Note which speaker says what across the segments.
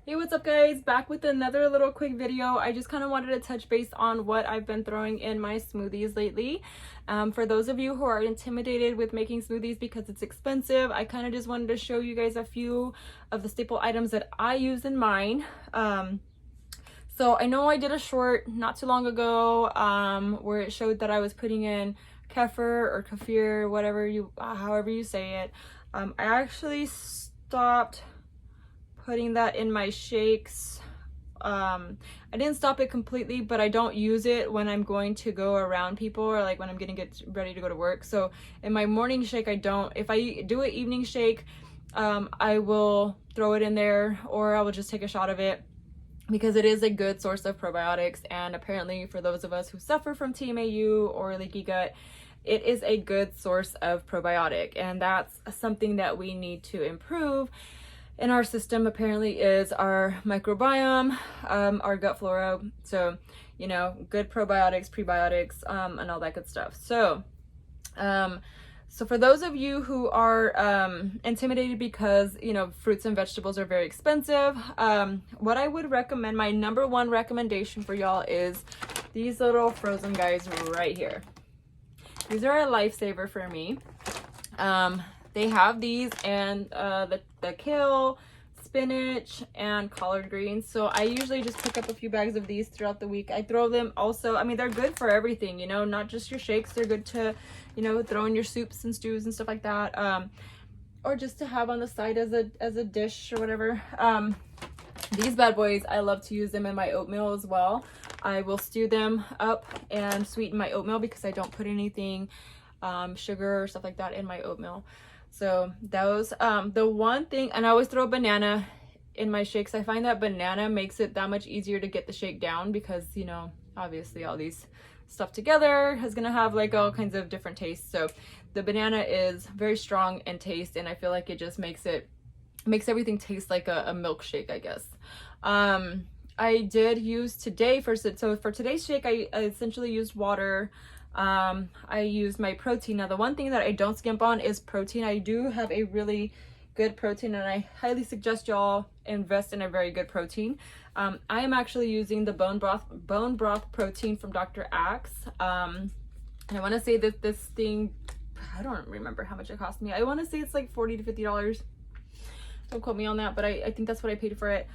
Speaker 1: Hey, what's up guys? Back with another little quick video. I just kind of wanted to touch base on what I've been throwing in my smoothies lately. For those of you who are intimidated with making smoothies because it's expensive, I kind of just wanted to show you guys a few of the staple items that I use in mine. So I know I did a short not too long ago where it showed that I was putting in kefir or kefir, whatever you, however you say it. I actually stopped putting that in my shakes. I didn't stop it completely, but I don't use it when I'm going to go around people or like when I'm getting ready to go to work. So in my morning shake, I don't. If I do an evening shake, I will throw it in there, or I will just take a shot of it, because it is a good source of probiotics. And apparently for those of us who suffer from TMAU or leaky gut, it is a good source of probiotic, and that's something that we need to improve in our system. Apparently is our microbiome, our gut flora. So, you know, good probiotics, prebiotics, and all that good stuff. So, so for those of you who are intimidated because, you know, fruits and vegetables are very expensive, what I would recommend, my number one recommendation for y'all is these little frozen guys right here. These are a lifesaver for me. They have these and the kale, spinach, and collard greens. So I usually just pick up a few bags of these throughout the week. I throw them also, I mean, they're good for everything, you know, not just your shakes. They're good to, you know, throw in your soups and stews and stuff like that. Or just to have on the side as a dish or whatever. These bad boys, I love to use them in my oatmeal as well. I will stew them up and sweeten my oatmeal because I don't put anything, sugar or stuff like that in my oatmeal. So those, the one thing, and I always throw a banana in my shakes. I find that banana makes it that much easier to get the shake down because, you know, obviously all these stuff together is gonna have like all kinds of different tastes. So the banana is very strong in taste, and I feel like it just makes everything taste like a milkshake, I guess. I did use today for today's shake, I essentially used water. I used my protein. Now the one thing that I don't skimp on is protein. I do have a really good protein, and I highly suggest y'all invest in a very good protein. I am actually using the bone broth protein from Dr. Axe. And I want to say that this thing, I don't remember how much it cost me. I want to say it's like $40 to $50. Don't quote me on that, but I think that's what I paid for it.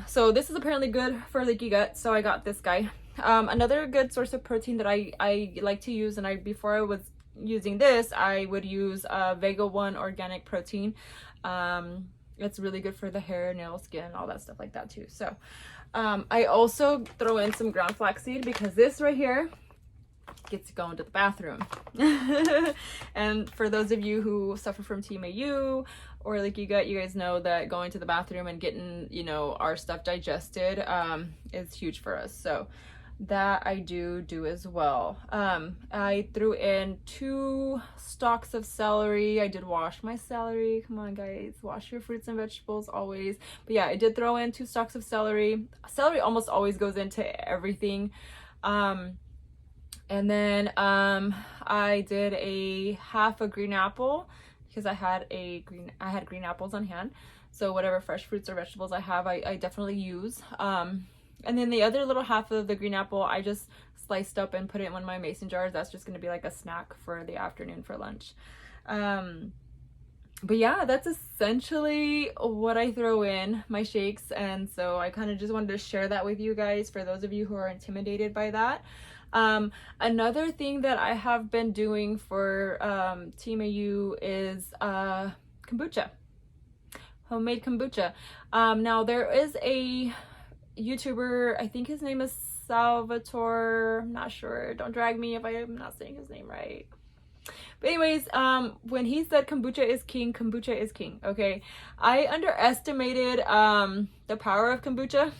Speaker 1: So this is apparently good for leaky gut, so I got this guy. Another good source of protein that I like to use, and before I was using this, I would use Vega 1 organic protein. It's really good for the hair, nail, skin, all that stuff like that too. So I also throw in some ground flaxseed because this right here gets going to the bathroom. And for those of you who suffer from TMAU or leaky gut, you guys know that going to the bathroom and getting, you know, our stuff digested is huge for us. So that I do as well. I threw in 2 stalks of celery. I did wash my celery. Come on guys, wash your fruits and vegetables always. But yeah, I did throw in 2 stalks of celery. Celery almost always goes into everything. And then I did a half a green apple because I had green apples on hand. So whatever fresh fruits or vegetables I have, I definitely use. And then the other little half of the green apple, I just sliced up and put it in one of my mason jars. That's just gonna be like a snack for the afternoon for lunch. But yeah, that's essentially what I throw in my shakes. And so I kind of just wanted to share that with you guys for those of you who are intimidated by that. Another thing that I have been doing for TMAU is kombucha, homemade kombucha. Now there is a YouTuber, I think his name is Salvatore, I'm not sure, don't drag me if I am not saying his name right. But anyways, when he said kombucha is king, kombucha is king, okay? I underestimated the power of kombucha.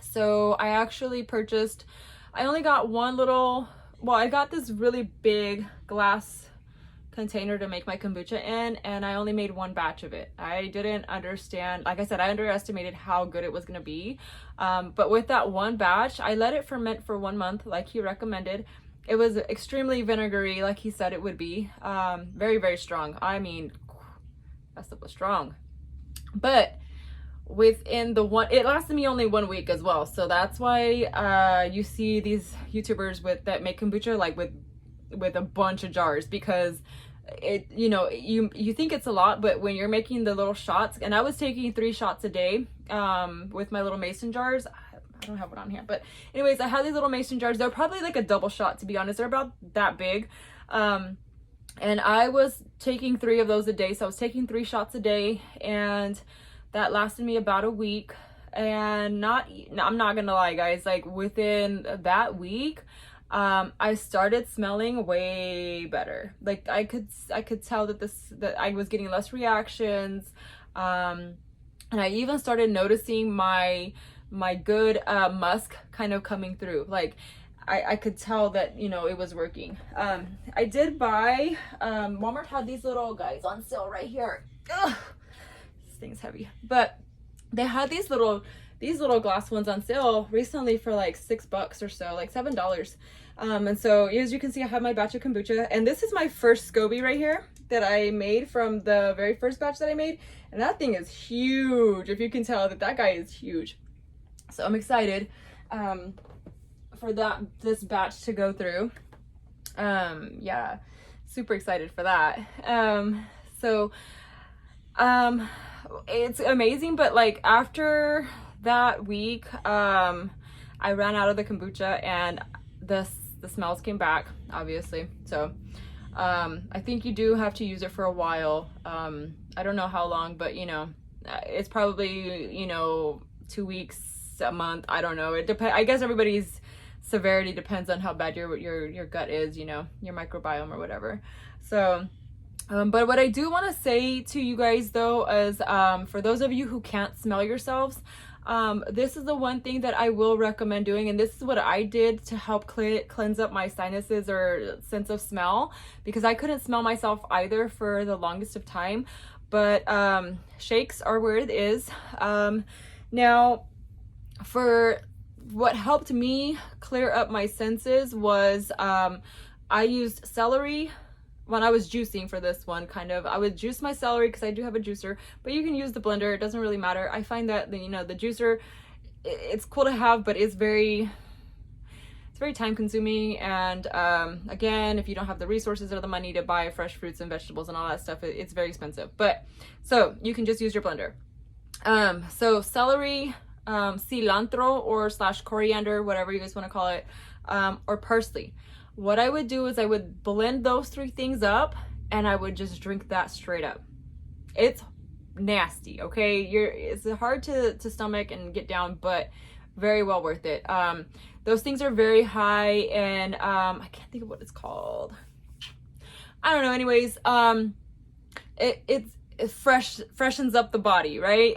Speaker 1: So I actually purchased, I only got one little, well, I got this really big glass container to make my kombucha in, and I only made 1 batch of it. I didn't understand, like I said, I underestimated how good it was gonna be. But with that 1 batch, I let it ferment for 1 month like he recommended. It was extremely vinegary like he said it would be. Very, very strong. I mean, that stuff was strong. But within the one, it lasted me only 1 week as well. So that's why you see these YouTubers that make kombucha like with a bunch of jars, because it, you know, you think it's a lot, but when you're making the little shots, and I was taking 3 shots a day with my little mason jars. I don't have one on here, but anyways, I had these little mason jars. They're probably like a double shot, to be honest. They're about that big. And I was taking 3 of those a day. So I was taking 3 shots a day, and that lasted me about a week. And I'm not gonna lie, guys, like within that week, I started smelling way better. Like I could tell that I was getting less reactions. And I even started noticing my good musk kind of coming through. Like I could tell that, you know, it was working. I did buy, Walmart had these little guys on sale right here. Ugh, this thing's heavy. But they had these little glass ones on sale recently for like $6 or so, like $7. And so as you can see, I have my batch of kombucha, and this is my first SCOBY right here that I made from the very first batch that I made. And that thing is huge. If you can tell that guy is huge. So I'm excited for this batch to go through. Yeah, super excited for that. It's amazing, but like after that week, I ran out of the kombucha, and the smells came back, obviously. So I think you do have to use it for a while. I don't know how long, but you know, it's probably, you know, 2 weeks, a month, I don't know. It depends. I guess everybody's severity depends on how bad your gut is, you know, your microbiome or whatever. So but what I do want to say to you guys though is for those of you who can't smell yourselves, this is the one thing that I will recommend doing, and this is what I did to help cleanse up my sinuses or sense of smell, because I couldn't smell myself either for the longest of time. But shakes are where it is. Now, for what helped me clear up my senses was I used celery when I was juicing for this one. Kind of, I would juice my celery because I do have a juicer, but you can use the blender, it doesn't really matter. I find that you know, the juicer, it's cool to have, but it's very time consuming, and again, if you don't have the resources or the money to buy fresh fruits and vegetables and all that stuff, it's very expensive. But so you can just use your blender. So celery, cilantro or / coriander, whatever you guys want to call it, or parsley. What I would do is I would blend those 3 things up, and I would just drink that straight up. It's nasty, okay? It's hard to stomach and get down, but very well worth it. Those things are very high in I can't think of what it's called. I don't know. Anyways, it freshens up the body, right?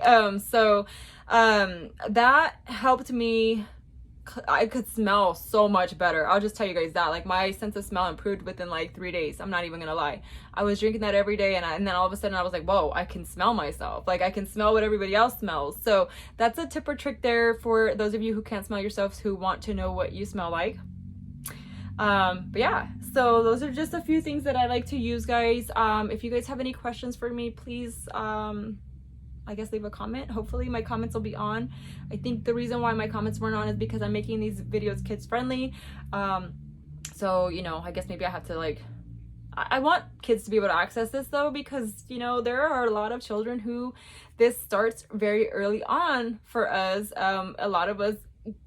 Speaker 1: That helped me. I could smell so much better. I'll just tell you guys that, like, my sense of smell improved within like 3 days. I'm not even gonna lie. I was drinking that every day, and then all of a sudden I was like, whoa, I can smell myself. Like, I can smell what everybody else smells. So that's a tip or trick there for those of you who can't smell yourselves, who want to know what you smell like. But yeah, so those are just a few things that I like to use, guys. If you guys have any questions for me, please I guess leave a comment. Hopefully my comments will be on. I think the reason why my comments weren't on is because I'm making these videos kids friendly. So, you know, I guess maybe I have to, like, I want kids to be able to access this though, because, you know, there are a lot of children who this starts very early on for us. A lot of us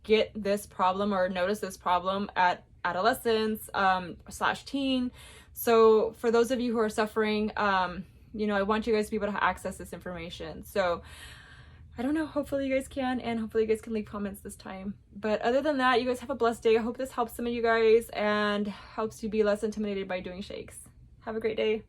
Speaker 1: get this problem or notice this problem at adolescence / teen. So for those of you who are suffering, you know, I want you guys to be able to access this information. So I don't know, hopefully you guys can, and hopefully you guys can leave comments this time. But other than that, you guys have a blessed day. I hope this helps some of you guys and helps you be less intimidated by doing shakes. Have a great day.